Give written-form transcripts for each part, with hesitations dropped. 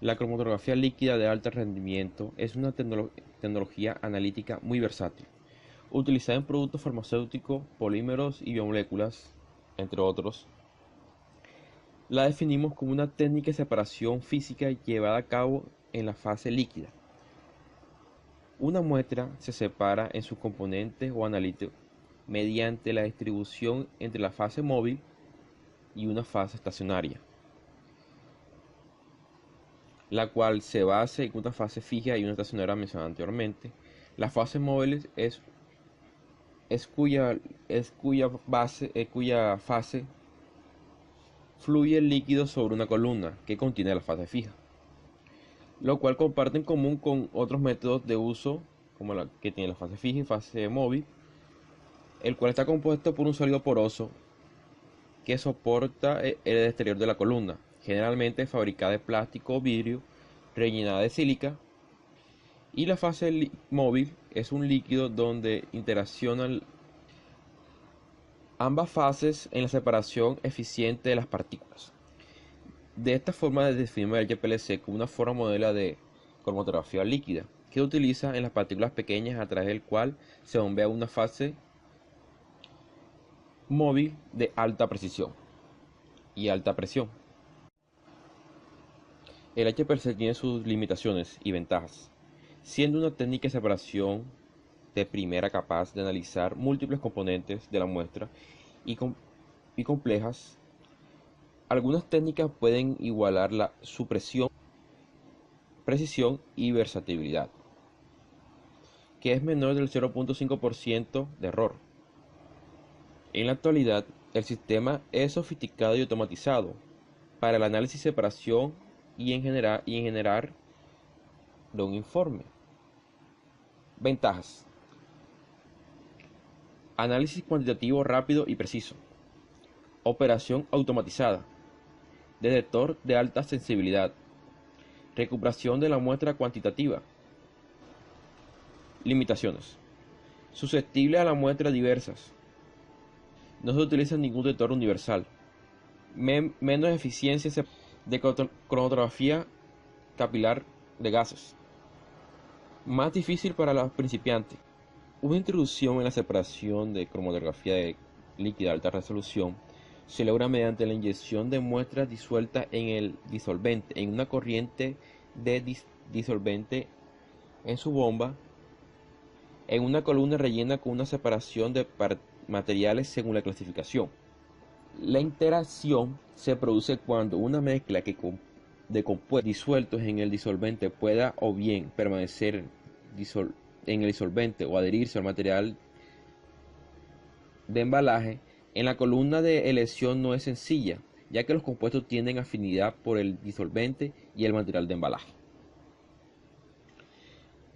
La cromatografía líquida de alto rendimiento es una tecnología analítica muy versátil, utilizada en productos farmacéuticos, polímeros y biomoléculas, entre otros. La definimos como una técnica de separación física llevada a cabo en la fase líquida. Una muestra se separa en sus componentes o analíticos mediante la distribución entre la fase móvil y una fase estacionaria, la cual se basa en una fase fija y una estacionaria mencionada anteriormente. La fase móvil es cuya fase fluye el líquido sobre una columna que contiene la fase fija, lo cual comparte en común con otros métodos de uso como la que tiene la fase fija y fase móvil, el cual está compuesto por un sólido poroso que soporta el exterior de la columna, generalmente fabricada de plástico o vidrio, rellenada de sílica, y la fase móvil es un líquido donde interaccionan ambas fases en la separación eficiente de las partículas. De esta forma definimos el HPLC como una forma modelo de cromatografía líquida que utiliza en las partículas pequeñas a través del cual se bombea una fase móvil de alta precisión y alta presión. El HPLC tiene sus limitaciones y ventajas, siendo una técnica de separación de primera capaz de analizar múltiples componentes de la muestra y, y complejas. Algunas técnicas pueden igualar la supresión, precisión y versatilidad, que es menor del 0.5% de error. En la actualidad, el sistema es sofisticado y automatizado para el análisis, separación y en generar de un informe. Ventajas: análisis cuantitativo rápido y preciso, operación automatizada, detector de alta sensibilidad, recuperación de la muestra cuantitativa. Limitaciones: susceptible a las muestras diversas, no se utiliza ningún detector universal, menos eficiencia de cromatografía capilar de gases, más difícil para los principiantes. Una introducción en la separación de cromatografía de líquida de alta resolución se logra mediante la inyección de muestras disueltas en el disolvente, en una corriente de disolvente en su bomba, en una columna rellena con una separación de materiales según la clasificación. La interacción se produce cuando una mezcla de compuestos disueltos en el disolvente pueda o bien permanecer en el disolvente o adherirse al material de embalaje. En la columna de elección no es sencilla, ya que los compuestos tienen afinidad por el disolvente y el material de embalaje.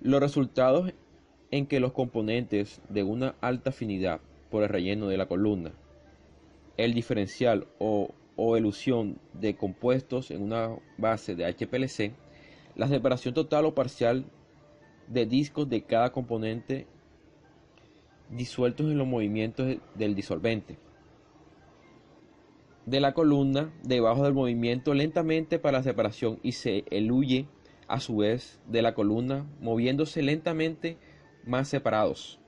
Los resultados en que los componentes de una alta afinidad por el relleno de la columna, el diferencial o elusión de compuestos en una base de HPLC, la separación total o parcial de discos de cada componente disueltos en los movimientos del disolvente de la columna debajo del movimiento lentamente para la separación y se eluye a su vez de la columna moviéndose lentamente más separados,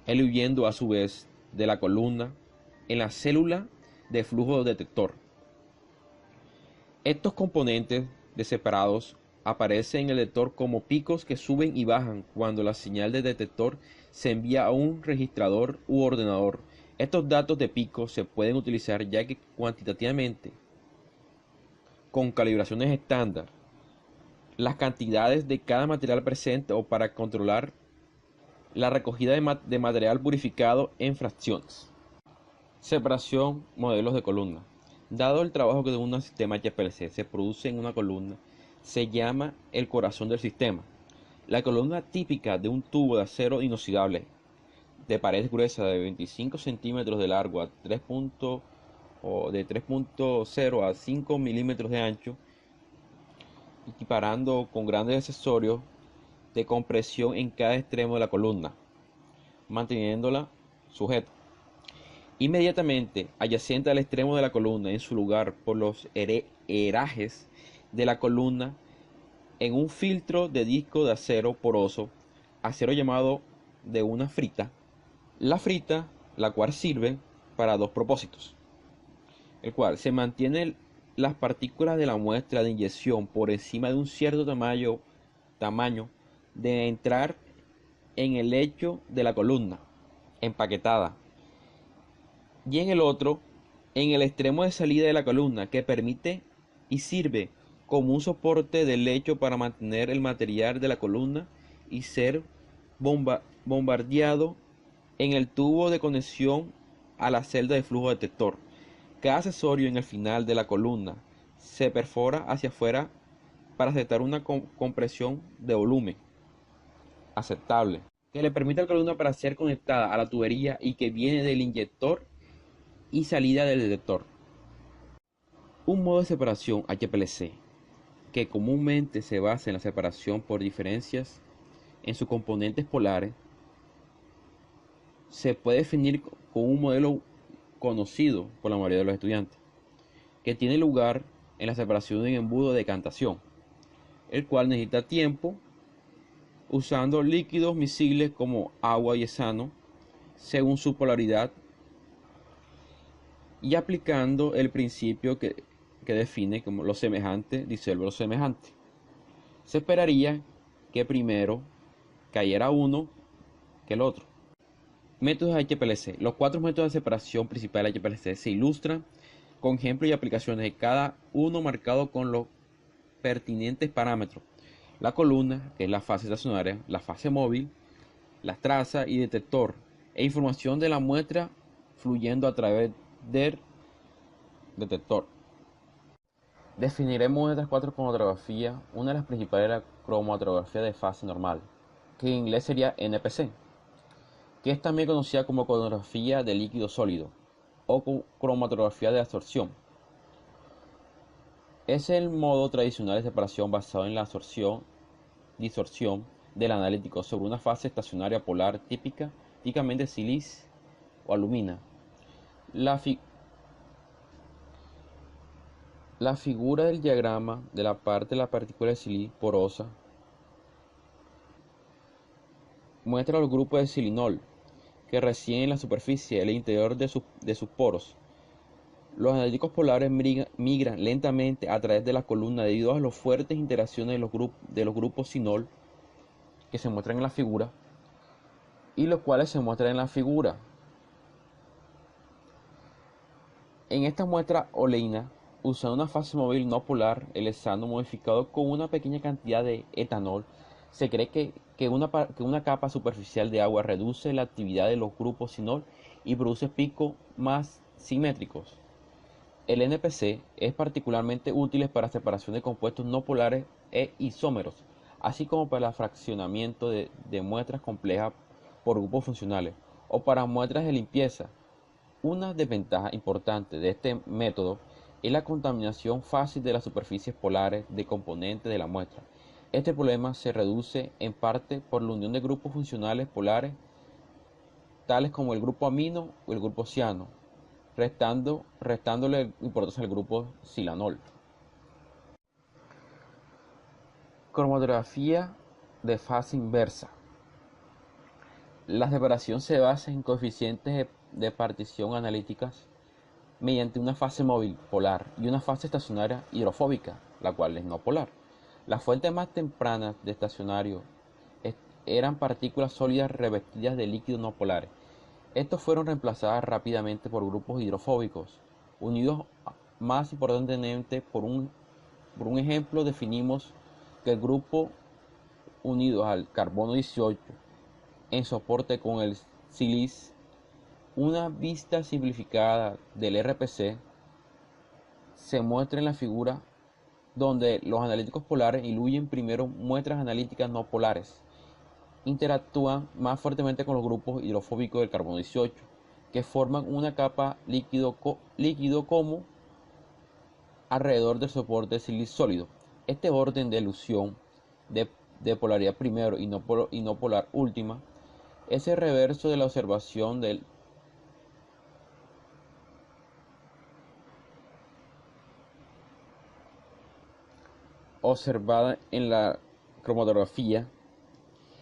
eluyendo a su vez de la columna en la célula de flujo detector. Estos componentes de separados aparecen en el detector como picos que suben y bajan cuando la señal del detector se envía a un registrador u ordenador. Estos datos de picos se pueden utilizar ya que cuantitativamente, con calibraciones estándar, las cantidades de cada material presente o para controlar la recogida de material purificado en fracciones. Separación, modelos de columna. Dado el trabajo que de un sistema HPLC se produce en una columna, se llama el corazón del sistema. La columna típica de un tubo de acero inoxidable de pared gruesa de 25 centímetros de largo a 3.0 a 5 milímetros de ancho, equiparando con grandes accesorios de compresión en cada extremo de la columna, manteniéndola sujeta. Inmediatamente adyacente al extremo de la columna, en su lugar por los herajes de la columna, en un filtro de disco de acero poroso, acero llamado de una frita, la frita, la cual sirve para dos propósitos, el cual se mantiene las partículas de la muestra de inyección por encima de un cierto tamaño de entrar en el lecho de la columna empaquetada, y en el otro en el extremo de salida de la columna, que permite y sirve como un soporte del lecho para mantener el material de la columna y ser bombardeado en el tubo de conexión a la celda de flujo detector. Cada accesorio en el final de la columna se perfora hacia afuera para aceptar una compresión de volumen aceptable, que le permite a la columna para ser conectada a la tubería y que viene del inyector y salida del detector. Un modo de separación HPLC, que comúnmente se basa en la separación por diferencias en sus componentes polares, se puede definir con un modelo conocido por la mayoría de los estudiantes, que tiene lugar en la separación de un embudo de decantación, el cual necesita tiempo usando líquidos miscibles como agua y hexano según su polaridad y aplicando el principio que define como lo semejante disuelve lo semejante. Se esperaría que primero cayera uno que el otro. Métodos de HPLC. Los cuatro métodos de separación principales de HPLC se ilustran con ejemplos y aplicaciones de cada uno marcado con los pertinentes parámetros. La columna, que es la fase estacionaria, la fase móvil, las trazas y detector, e información de la muestra fluyendo a través del detector. Definiremos estas cuatro cromatografías. Una de las principales es la cromatografía de fase normal, que en inglés sería NPC, que es también conocida como cromatografía de líquido sólido o cromatografía de absorción. Es el modo tradicional de separación basado en la absorción del analítico sobre una fase estacionaria polar típicamente silicio o alumina. La, fi la figura del diagrama de la parte de la partícula de silicio porosa muestra los grupos de silinol que residen en la superficie del interior de sus poros. Los analíticos polares migran lentamente a través de la columna debido a las fuertes interacciones de los grupos sinol que se muestran en la figura y los cuales se muestran en la figura. En esta muestra oleína, usando una fase móvil no polar, el hexano modificado con una pequeña cantidad de etanol, se cree que una capa superficial de agua reduce la actividad de los grupos sinol y produce picos más simétricos. El NPC es particularmente útil para separación de compuestos no polares e isómeros, así como para el fraccionamiento de muestras complejas por grupos funcionales o para muestras de limpieza. Una desventaja importante de este método es la contaminación fácil de las superficies polares de componentes de la muestra. Este problema se reduce en parte por la unión de grupos funcionales polares, tales como el grupo amino o el grupo ciano, restándole importancia al grupo silanol. Cromatografía de fase inversa. La separación se basa en coeficientes de partición analíticas mediante una fase móvil polar y una fase estacionaria hidrofóbica, la cual es no polar. Las fuentes más tempranas de estacionario eran partículas sólidas revestidas de líquidos no polares. Estos fueron reemplazadas rápidamente por grupos hidrofóbicos, unidos más importantemente por un ejemplo definimos que el grupo unido al carbono 18 en soporte con el silicio. Una vista simplificada del RPC se muestra en la figura donde los analíticos polares diluyen primero muestras analíticas no polares. Interactúan más fuertemente con los grupos hidrofóbicos del carbono 18, que forman una capa líquido como alrededor del soporte de silicio sólido. Este orden de elusión de polaridad primero y no polar última es el reverso de la observación del observada en la cromatografía,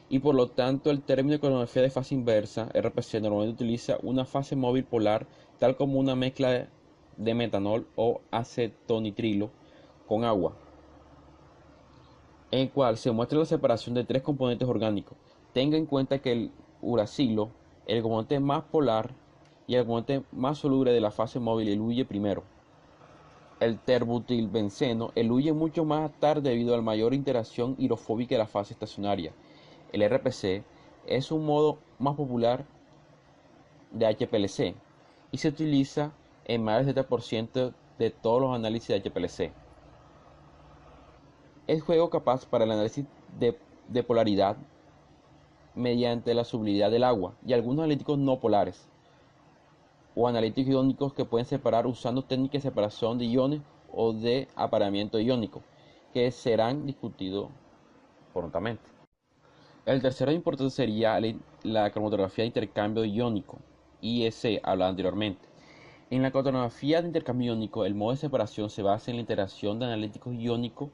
y por lo tanto el término de cromatografía de fase inversa, RPC, normalmente utiliza una fase móvil polar tal como una mezcla de metanol o acetonitrilo con agua, en el cual se muestra la separación de tres componentes orgánicos. Tenga en cuenta que el uracilo, el componente más polar y el componente más soluble de la fase móvil, eluye primero. El terbutilbenceno eluye mucho más tarde debido a la mayor interacción hidrofóbica de la fase estacionaria. El RPC es un modo más popular de HPLC y se utiliza en más del 70% de todos los análisis de HPLC. Es juego capaz para el análisis de polaridad mediante la solubilidad del agua y algunos analíticos no polares o analíticos iónicos que pueden separar usando técnicas de separación de iones o de apareamiento iónico, que serán discutidos prontamente. El tercero importante sería la cromatografía de intercambio iónico, IEC, hablado anteriormente. En la cromatografía de intercambio iónico, el modo de separación se basa en la interacción de analíticos iónicos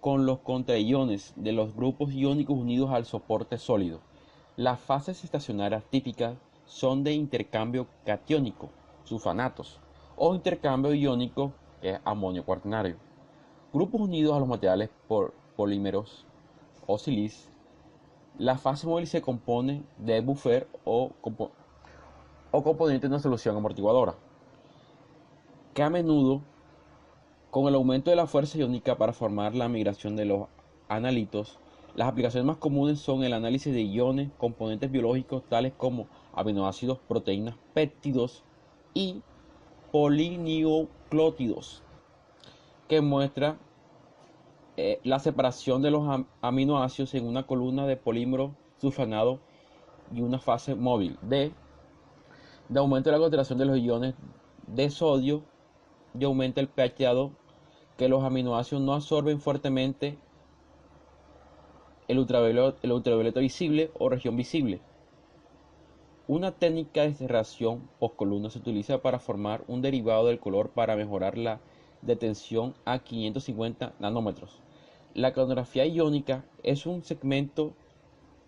con los contraiones de los grupos iónicos unidos al soporte sólido. Las fases estacionarias típicas son de intercambio catiónico, sulfanatos, o intercambio iónico, que es amonio cuaternario. Grupos unidos a los materiales por polímeros o sílice. La fase móvil se compone de buffer o componente de una solución amortiguadora, que a menudo, con el aumento de la fuerza iónica para formar la migración de los analitos, las aplicaciones más comunes son el análisis de iones, componentes biológicos tales como aminoácidos, proteínas, péptidos y polinucleótidos, que muestra la separación de los aminoácidos en una columna de polímero sulfonado y una fase móvil. B, de aumento de la concentración de los iones de sodio y aumenta el pH dado que los aminoácidos no absorben fuertemente el ultravioleta visible o región visible. Una técnica de cerración postcolumna se utiliza para formar un derivado del color para mejorar la detención a 550 nanómetros. La cromatografía iónica es un segmento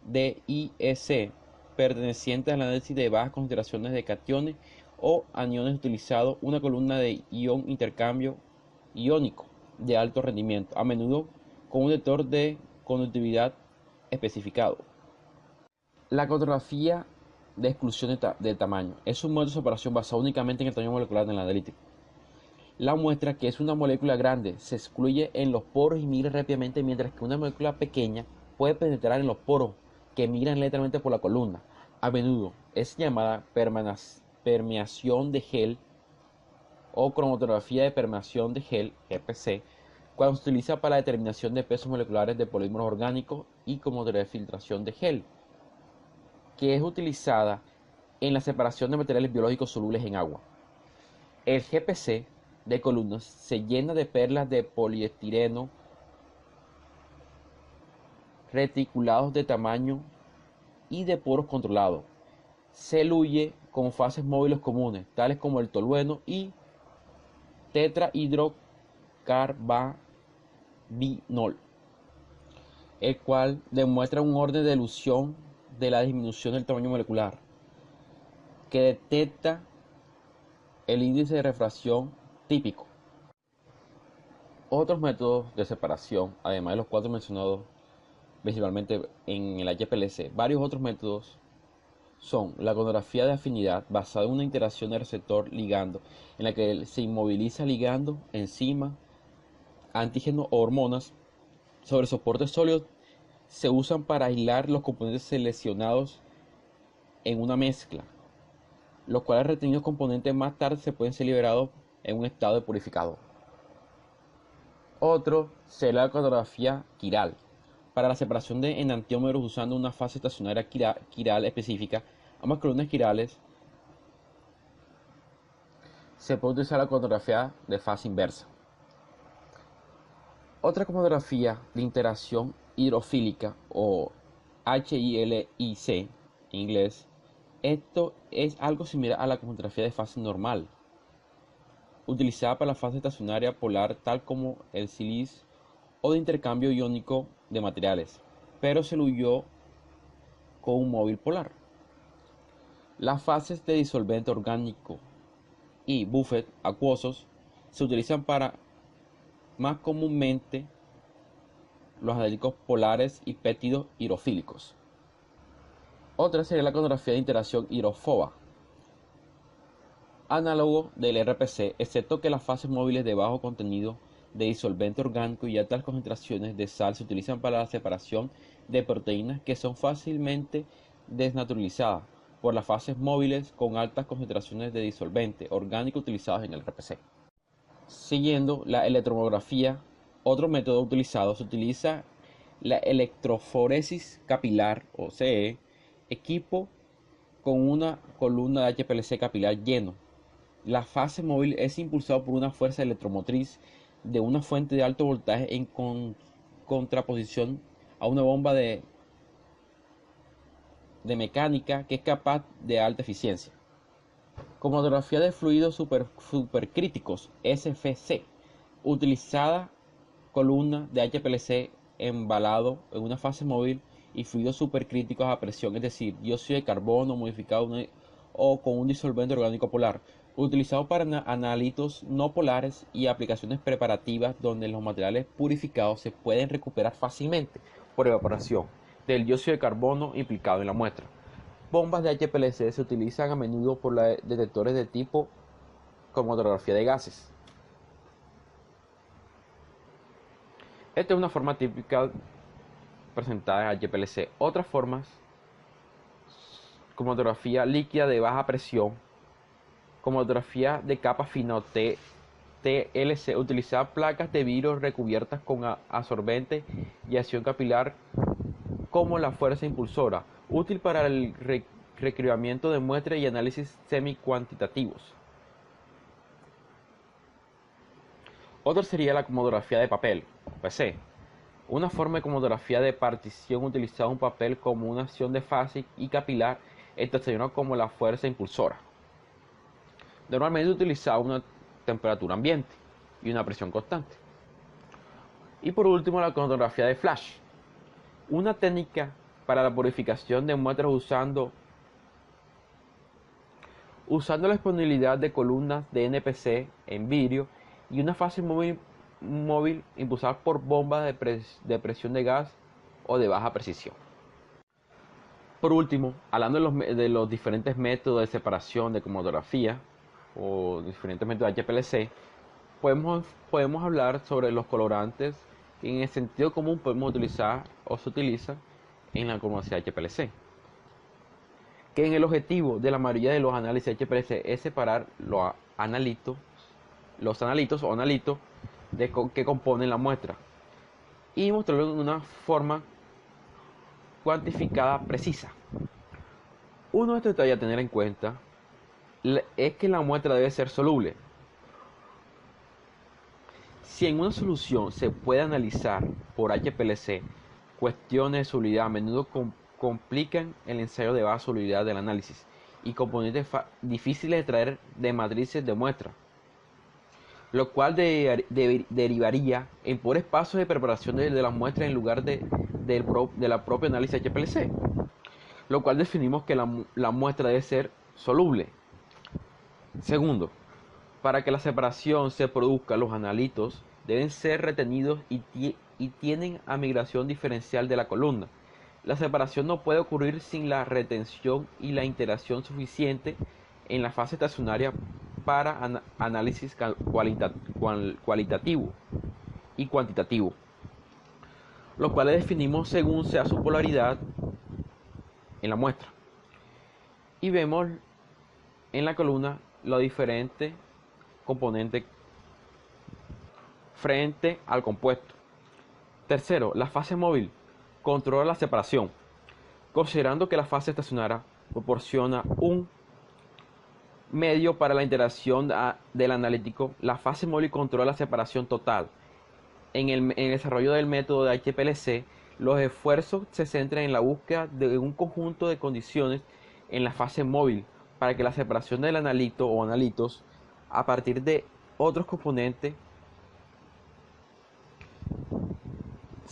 de IEC perteneciente al análisis de bajas concentraciones de cationes o aniones utilizando una columna de ion intercambio iónico de alto rendimiento, a menudo con un detector de conductividad especificado. La cromatografía de exclusión de tamaño es un modo de separación basado únicamente en el tamaño molecular del analítico. La muestra, que es una molécula grande, se excluye en los poros y migra rápidamente, mientras que una molécula pequeña puede penetrar en los poros que migran lentamente por la columna. A menudo es llamada permeación de gel o cromatografía de permeación de gel, GPC, cuando se utiliza para la determinación de pesos moleculares de polímeros orgánicos, y cromatografía de filtración de gel, que es utilizada en la separación de materiales biológicos solubles en agua. El GPC de columnas se llena de perlas de poliestireno reticulados de tamaño y de poros controlados. Se eluye con fases móviles comunes, tales como el tolueno y tetrahidrocarbinol, el cual demuestra un orden de elusión de la disminución del tamaño molecular, que detecta el índice de refracción típico. Otros métodos de separación, además de los cuatro mencionados principalmente en el HPLC, varios otros métodos son la cromatografía de afinidad, basada en una interacción de receptor-ligando, en la que se inmoviliza ligando, enzima, antígenos o hormonas sobre soportes sólidos. Se usan para aislar los componentes seleccionados en una mezcla, los cuales retenidos componentes más tarde se pueden ser liberados en un estado de purificado. Otro será la cromatografía quiral, para la separación de enantiómeros usando una fase estacionaria quiral específica. Ambas columnas quirales se puede utilizar la cromatografía de fase inversa. Otra cromatografía de interacción hidrofílica o HILIC en inglés. Esto es algo similar a la cromatografía de fase normal, utilizada para la fase estacionaria polar, tal como el sílice o de intercambio iónico de materiales, pero se lo huyó con un móvil polar. Las fases de disolvente orgánico y buffet acuosos se utilizan para más comúnmente los analíticos polares y péptidos hidrofílicos. Otra sería la cromatografía de interacción hidrofoba, análogo del RPC, excepto que las fases móviles de bajo contenido de disolvente orgánico y altas concentraciones de sal se utilizan para la separación de proteínas que son fácilmente desnaturalizadas por las fases móviles con altas concentraciones de disolvente orgánico utilizadas en el RPC. Siguiendo la electromografía, otro método utilizado se utiliza la electroforesis capilar o CE, equipo con una columna de HPLC capilar lleno. La fase móvil es impulsada por una fuerza electromotriz de una fuente de alto voltaje en contraposición a una bomba de mecánica que es capaz de alta eficiencia. Cromatografía de fluidos supercríticos SFC, utilizada columna de HPLC embalado en una fase móvil y fluidos supercríticos a presión, es decir, dióxido de carbono modificado o con un disolvente orgánico polar, utilizado para analitos no polares y aplicaciones preparativas donde los materiales purificados se pueden recuperar fácilmente por evaporación del dióxido de carbono implicado en la muestra. Bombas de HPLC se utilizan a menudo por detectores de tipo cromatografía de gases. Esta es una forma típica presentada en HPLC. Otras formas, cromatografía líquida de baja presión, cromatografía de capa fina o TLC, utilizar placas de vidrio recubiertas con absorbente y acción capilar como la fuerza impulsora, útil para el recriamiento de muestras y análisis semi-cuantitativos. Otra sería la cromatografía de papel, PC, una forma de cromatografía de partición utilizando un papel como una acción de fase y capilar estacionado como la fuerza impulsora. Normalmente utilizaba una temperatura ambiente y una presión constante. Y por último, la cromatografía de flash, una técnica para la purificación de muestras usando la disponibilidad de columnas de NPC en vidrio y una fase móvil impulsada por bombas de presión de gas o de baja precisión. Por último, hablando de los diferentes métodos de separación de cromatografía o diferentes métodos de HPLC, podemos hablar sobre los colorantes que en el sentido común podemos utilizar o se utilizan en la cromatografía HPLC. Que en el objetivo de la mayoría de los análisis HPLC es separar los analitos que componen la muestra y mostrarlo de una forma cuantificada precisa. Uno de estos detalles a tener en cuenta es que la muestra debe ser soluble. Si en una solución se puede analizar por HPLC, cuestiones de solubilidad a menudo complican el ensayo de baja solubilidad del análisis y componentes difíciles de traer de matrices de muestra, lo cual derivaría en pobres pasos de preparación de las muestras en lugar de la propia análisis HPLC, lo cual definimos que la muestra debe ser soluble. Segundo, para que la separación se produzca, los analitos deben ser retenidos y tienen a migración diferencial de la columna. La separación no puede ocurrir sin la retención y la interacción suficiente en la fase estacionaria para análisis cualitativo y cuantitativo, los cuales definimos según sea su polaridad en la muestra. Y vemos en la columna los diferentes componentes frente al compuesto. Tercero, la fase móvil controla la separación. Considerando que la fase estacionaria proporciona un medio para la interacción del analítico, la fase móvil controla la separación total. En el desarrollo del método de HPLC, los esfuerzos se centran en la búsqueda de un conjunto de condiciones en la fase móvil para que la separación del analito o analitos a partir de otros componentes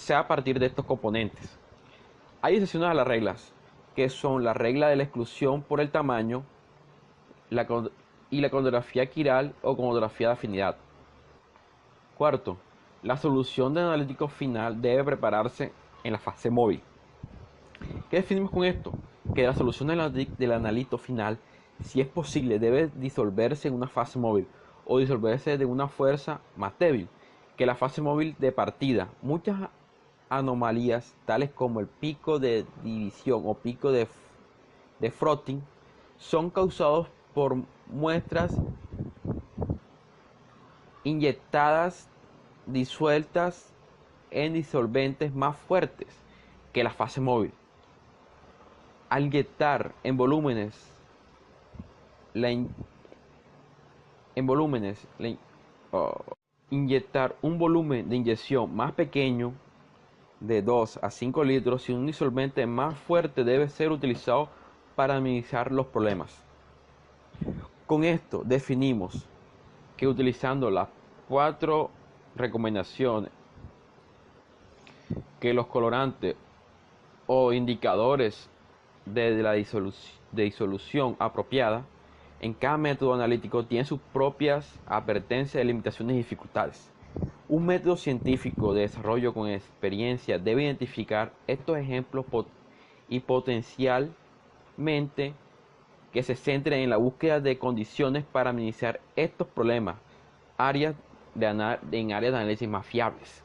sea a partir de estos componentes. Hay excepciones a las reglas, que son la regla de la exclusión por el tamaño y la cromatografía quiral o cromatografía de afinidad. Cuarto, la solución del analítico final debe prepararse en la fase móvil. ¿Qué definimos con esto? Que la solución del analito final, si es posible, debe disolverse en una fase móvil o disolverse de una fuerza más débil que la fase móvil de partida. Muchas anomalías, tales como el pico de división o pico de frotting, son causados por muestras inyectadas disueltas en disolventes más fuertes que la fase móvil. Al inyectar en volúmenes inyectar un volumen de inyección más pequeño de 2 a 5 litros y un disolvente más fuerte debe ser utilizado para minimizar los problemas. Con esto definimos que utilizando las 4 recomendaciones, que los colorantes o indicadores de la disolución apropiada en cada método analítico tiene sus propias advertencias de limitaciones y dificultades. Un método científico de desarrollo con experiencia debe identificar estos ejemplos y potencialmente que se centren en la búsqueda de condiciones para minimizar estos problemas en áreas de análisis más fiables.